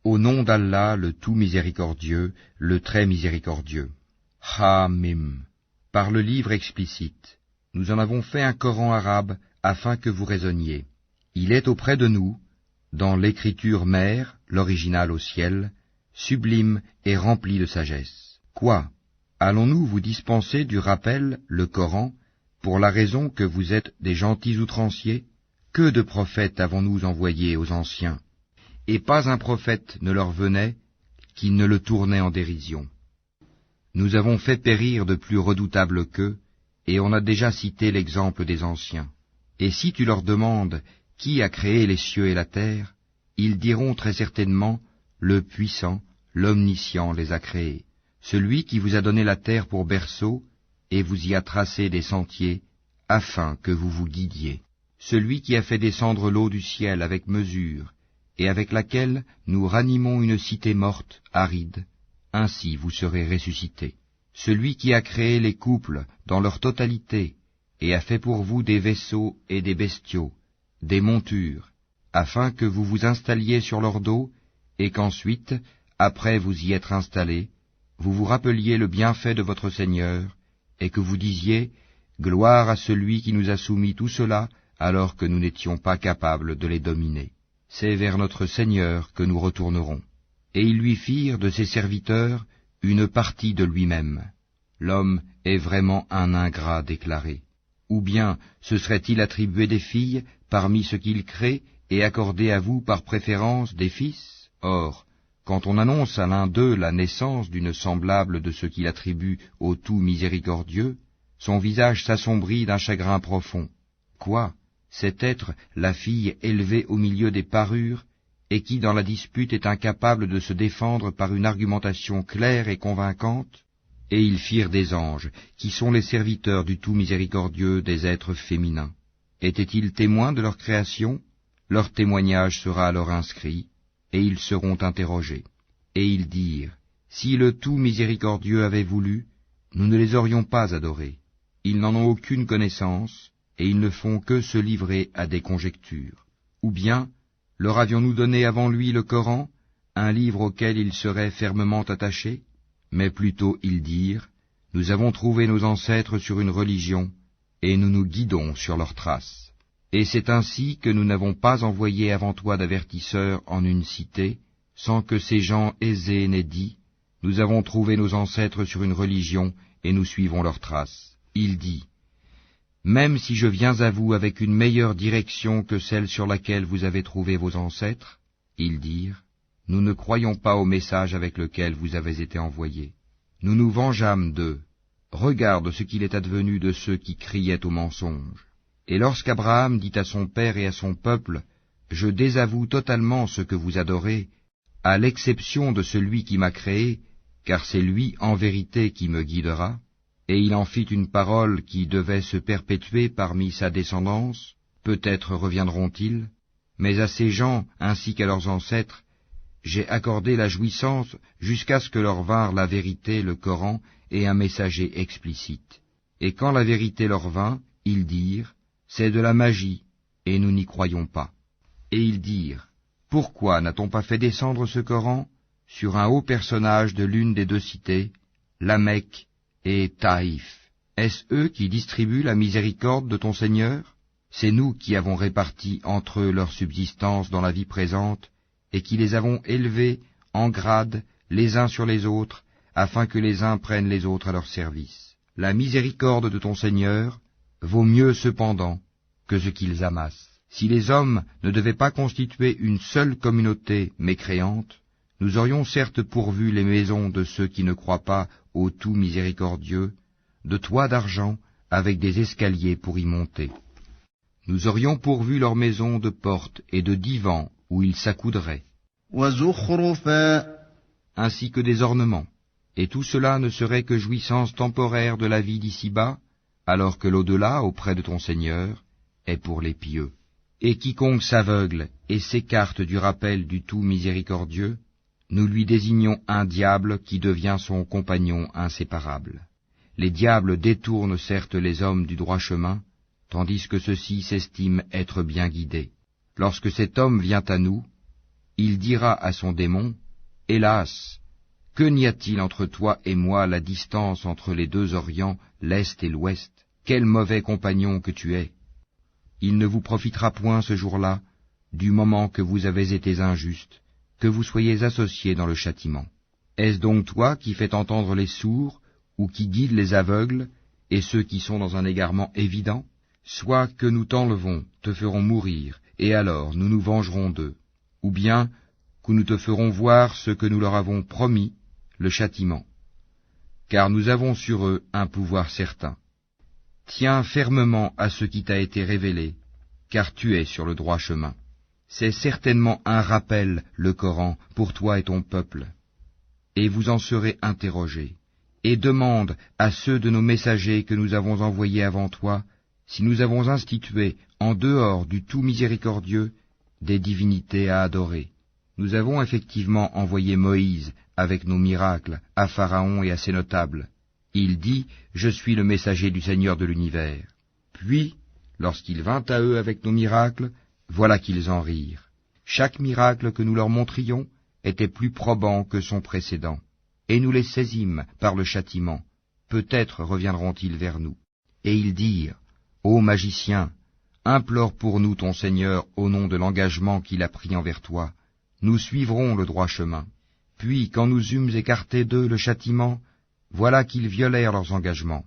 Au nom d'Allah, le tout miséricordieux, le très miséricordieux. Ha-Mim. Par le livre explicite, nous en avons fait un Coran arabe afin que vous raisonniez. Il est auprès de nous, dans l'écriture mère, l'original au ciel, sublime et rempli de sagesse. Quoi? Allons-nous vous dispenser du rappel, le Coran, pour la raison que vous êtes des gentils outranciers? Que de prophètes avons-nous envoyés aux anciens? Et pas un prophète ne leur venait qui ne le tournait en dérision. Nous avons fait périr de plus redoutables qu'eux, et on a déjà cité l'exemple des anciens. Et si tu leur demandes qui a créé les cieux et la terre, ils diront très certainement, le puissant, l'omniscient les a créés, celui qui vous a donné la terre pour berceau, et vous y a tracé des sentiers, afin que vous vous guidiez, celui qui a fait descendre l'eau du ciel avec mesure, et avec laquelle nous ranimons une cité morte, aride, ainsi vous serez ressuscités. Celui qui a créé les couples dans leur totalité, et a fait pour vous des vaisseaux et des bestiaux, des montures, afin que vous vous installiez sur leur dos, et qu'ensuite, après vous y être installés, vous vous rappeliez le bienfait de votre Seigneur, et que vous disiez, « Gloire à celui qui nous a soumis tout cela, alors que nous n'étions pas capables de les dominer. » C'est vers notre Seigneur que nous retournerons. Et ils lui firent de ses serviteurs une partie de lui-même. L'homme est vraiment un ingrat déclaré. Ou bien se serait-il attribué des filles parmi ce qu'il crée et accordé à vous par préférence des fils? Or, quand on annonce à l'un d'eux la naissance d'une semblable de ce qu'il attribue au tout miséricordieux, son visage s'assombrit d'un chagrin profond. Quoi? Cet être, la fille élevée au milieu des parures, et qui dans la dispute est incapable de se défendre par une argumentation claire et convaincante? Et ils firent des anges, qui sont les serviteurs du tout miséricordieux des êtres féminins. Étaient-ils témoins de leur création? Leur témoignage sera alors inscrit, et ils seront interrogés. Et ils dirent, si le tout miséricordieux avait voulu, nous ne les aurions pas adorés. Ils n'en ont aucune connaissance, et ils ne font que se livrer à des conjectures. Ou bien, leur avions-nous donné avant lui le Coran, un livre auquel ils seraient fermement attachés? Mais plutôt ils dirent, nous avons trouvé nos ancêtres sur une religion, et nous nous guidons sur leurs traces. Et c'est ainsi que nous n'avons pas envoyé avant toi d'avertisseurs en une cité, sans que ces gens aisés n'aient dit, nous avons trouvé nos ancêtres sur une religion, et nous suivons leurs traces. Il dit, même si je viens à vous avec une meilleure direction que celle sur laquelle vous avez trouvé vos ancêtres, ils dirent, nous ne croyons pas au message avec lequel vous avez été envoyés. Nous nous vengeâmes d'eux. Regarde ce qu'il est advenu de ceux qui criaient au mensonge. Et lorsqu'Abraham dit à son père et à son peuple, je désavoue totalement ce que vous adorez, à l'exception de celui qui m'a créé, car c'est lui en vérité qui me guidera, et il en fit une parole qui devait se perpétuer parmi sa descendance, peut-être reviendront-ils, mais à ces gens ainsi qu'à leurs ancêtres, j'ai accordé la jouissance jusqu'à ce que leur vinrent la vérité, le Coran, et un messager explicite. Et quand la vérité leur vint, ils dirent, c'est de la magie, et nous n'y croyons pas. Et ils dirent, pourquoi n'a-t-on pas fait descendre ce Coran sur un haut personnage de l'une des deux cités, la Mecque et Taïf? Est-ce eux qui distribuent la miséricorde de ton Seigneur? C'est nous qui avons réparti entre eux leur subsistance dans la vie présente, et qui les avons élevés en grade les uns sur les autres, afin que les uns prennent les autres à leur service. La miséricorde de ton Seigneur vaut mieux cependant que ce qu'ils amassent. Si les hommes ne devaient pas constituer une seule communauté mécréante, nous aurions certes pourvu les maisons de ceux qui ne croient pas au tout miséricordieux, de toits d'argent avec des escaliers pour y monter. Nous aurions pourvu leurs maisons de portes et de divans où ils s'accoudraient, ainsi que des ornements, et tout cela ne serait que jouissance temporaire de la vie d'ici-bas, alors que l'au-delà, auprès de ton Seigneur, est pour les pieux. Et quiconque s'aveugle et s'écarte du rappel du tout miséricordieux, nous lui désignons un diable qui devient son compagnon inséparable. Les diables détournent certes les hommes du droit chemin, tandis que ceux-ci s'estiment être bien guidés. Lorsque cet homme vient à nous, il dira à son démon, « Hélas, que n'y a-t-il entre toi et moi la distance entre les deux Orients, l'Est et l'Ouest? Quel mauvais compagnon que tu es! Il ne vous profitera point ce jour-là, du moment que vous avez été injustes, que vous soyez associés dans le châtiment. Est-ce donc toi qui fais entendre les sourds, ou qui guides les aveugles, et ceux qui sont dans un égarement évident? Soit que nous t'enlevons, te ferons mourir, et alors nous nous vengerons d'eux, ou bien que nous te ferons voir ce que nous leur avons promis, le châtiment. Car nous avons sur eux un pouvoir certain. Tiens fermement à ce qui t'a été révélé, car tu es sur le droit chemin. C'est certainement un rappel, le Coran, pour toi et ton peuple. Et vous en serez interrogés. Et demande à ceux de nos messagers que nous avons envoyés avant toi, si nous avons institué, en dehors du tout miséricordieux, des divinités à adorer. Nous avons effectivement envoyé Moïse, avec nos miracles, à Pharaon et à ses notables. Il dit, « Je suis le messager du Seigneur de l'univers. » Puis, lorsqu'il vint à eux avec nos miracles, voilà qu'ils en rirent. Chaque miracle que nous leur montrions était plus probant que son précédent. Et nous les saisîmes par le châtiment. Peut-être reviendront-ils vers nous. Et ils dirent, « Ô magicien, implore pour nous ton Seigneur au nom de l'engagement qu'il a pris envers toi. Nous suivrons le droit chemin. » Puis, quand nous eûmes écarté d'eux le châtiment, voilà qu'ils violèrent leurs engagements.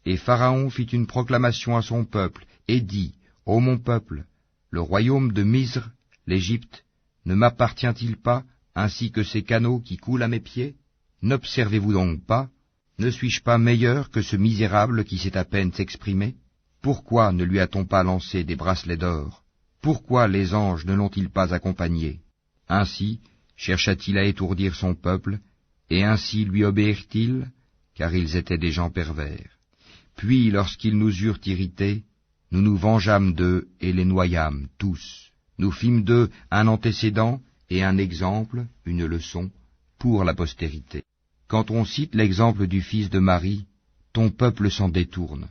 Et Pharaon fit une proclamation à son peuple, et dit, « Ô mon peuple, le royaume de Misr, l'Égypte, ne m'appartient-il pas, ainsi que ces canaux qui coulent à mes pieds? N'observez-vous donc pas? Ne suis-je pas meilleur que ce misérable qui sait à peine s'exprimer? Pourquoi ne lui a-t-on pas lancé des bracelets d'or? Pourquoi les anges ne l'ont-ils pas accompagné? Ainsi chercha-t-il à étourdir son peuple, et ainsi lui obéirent-ils, car ils étaient des gens pervers. Puis, lorsqu'ils nous eurent irrités, nous nous vengeâmes d'eux et les noyâmes tous. Nous fîmes d'eux un antécédent et un exemple, une leçon, pour la postérité. Quand on cite l'exemple du fils de Marie, ton peuple s'en détourne,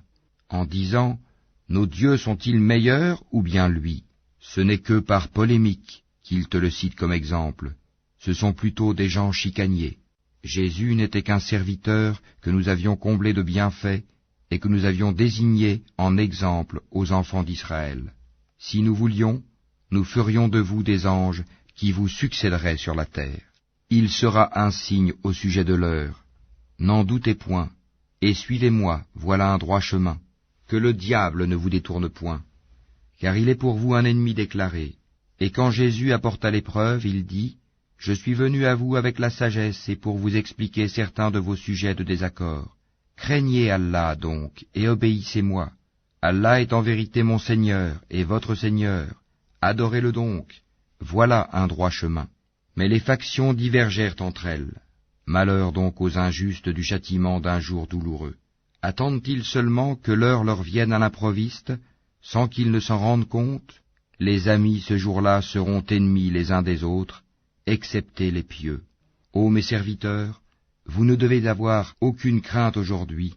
en disant, « Nos dieux sont-ils meilleurs ou bien lui ?» Ce n'est que par polémique qu'ils te le citent comme exemple. Ce sont plutôt des gens chicaniers. Jésus n'était qu'un serviteur que nous avions comblé de bienfaits et que nous avions désigné en exemple aux enfants d'Israël. Si nous voulions, nous ferions de vous des anges qui vous succéderaient sur la terre. Il sera un signe au sujet de l'heure. N'en doutez point, et suivez-moi, voilà un droit chemin. Que le diable ne vous détourne point, car il est pour vous un ennemi déclaré. Et quand Jésus apporta l'épreuve, il dit, « Je suis venu à vous avec la sagesse et pour vous expliquer certains de vos sujets de désaccord. Craignez Allah donc, et obéissez-moi. Allah est en vérité mon Seigneur et votre Seigneur. Adorez-le donc. Voilà un droit chemin. » Mais les factions divergèrent entre elles. Malheur donc aux injustes du châtiment d'un jour douloureux. Attendent-ils seulement que l'heure leur vienne à l'improviste, sans qu'ils ne s'en rendent compte? Les amis ce jour-là seront ennemis les uns des autres, excepté les pieux. Ô mes serviteurs, vous ne devez avoir aucune crainte aujourd'hui,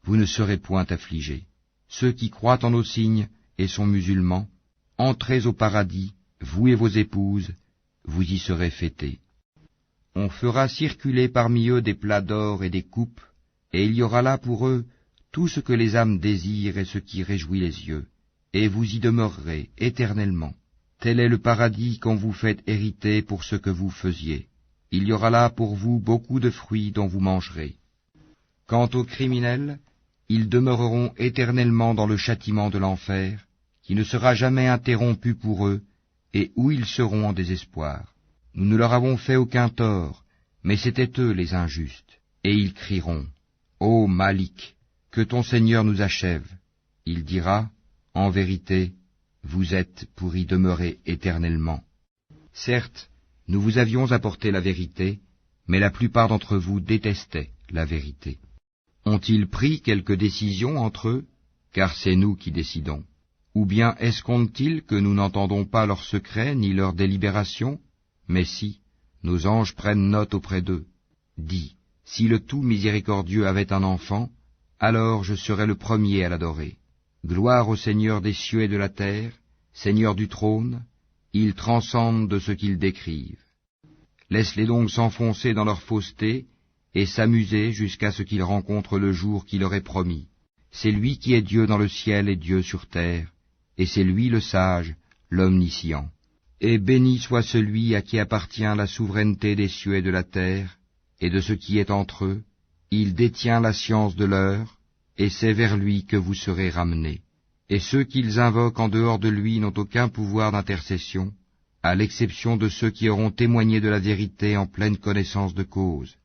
vous ne serez point affligés. Ceux qui croient en nos signes et sont musulmans, entrez au paradis, vous et vos épouses, vous y serez fêtés. On fera circuler parmi eux des plats d'or et des coupes, et il y aura là pour eux tout ce que les âmes désirent et ce qui réjouit les yeux, et vous y demeurerez éternellement. Tel est le paradis qu'on vous fait hériter pour ce que vous faisiez. Il y aura là pour vous beaucoup de fruits dont vous mangerez. Quant aux criminels, ils demeureront éternellement dans le châtiment de l'enfer, qui ne sera jamais interrompu pour eux, et où ils seront en désespoir. Nous ne leur avons fait aucun tort, mais c'étaient eux les injustes. Et ils crieront, « Ô Malik, que ton Seigneur nous achève. » Il dira, « En vérité, vous êtes pour y demeurer éternellement. » Certes, nous vous avions apporté la vérité, mais la plupart d'entre vous détestaient la vérité. Ont-ils pris quelque décision entre eux? Car c'est nous qui décidons. Ou bien escomptent-ils que nous n'entendons pas leurs secrets ni leurs délibérations? Mais si, nos anges prennent note auprès d'eux. Dis, si le tout miséricordieux avait un enfant, alors je serais le premier à l'adorer. Gloire au Seigneur des cieux et de la terre, Seigneur du trône, il transcende de ce qu'ils décrivent. Laisse-les donc s'enfoncer dans leur fausseté et s'amuser jusqu'à ce qu'ils rencontrent le jour qu'il leur est promis. C'est lui qui est Dieu dans le ciel et Dieu sur terre, et c'est lui le sage, l'omniscient. Et béni soit celui à qui appartient la souveraineté des cieux et de la terre, et de ce qui est entre eux. Il détient la science de l'heure, et c'est vers lui que vous serez ramenés. Et ceux qu'ils invoquent en dehors de lui n'ont aucun pouvoir d'intercession, à l'exception de ceux qui auront témoigné de la vérité en pleine connaissance de cause.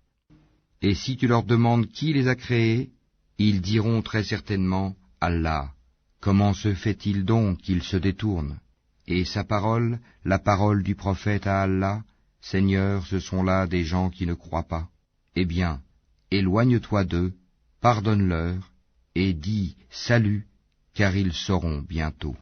Et si tu leur demandes qui les a créés, ils diront très certainement Allah. Comment se fait-il donc qu'ils se détournent? Et sa parole, la parole du prophète à Allah, Seigneur, ce sont là des gens qui ne croient pas. Eh bien, éloigne-toi d'eux, pardonne-leur, et dis salut, car ils sauront bientôt.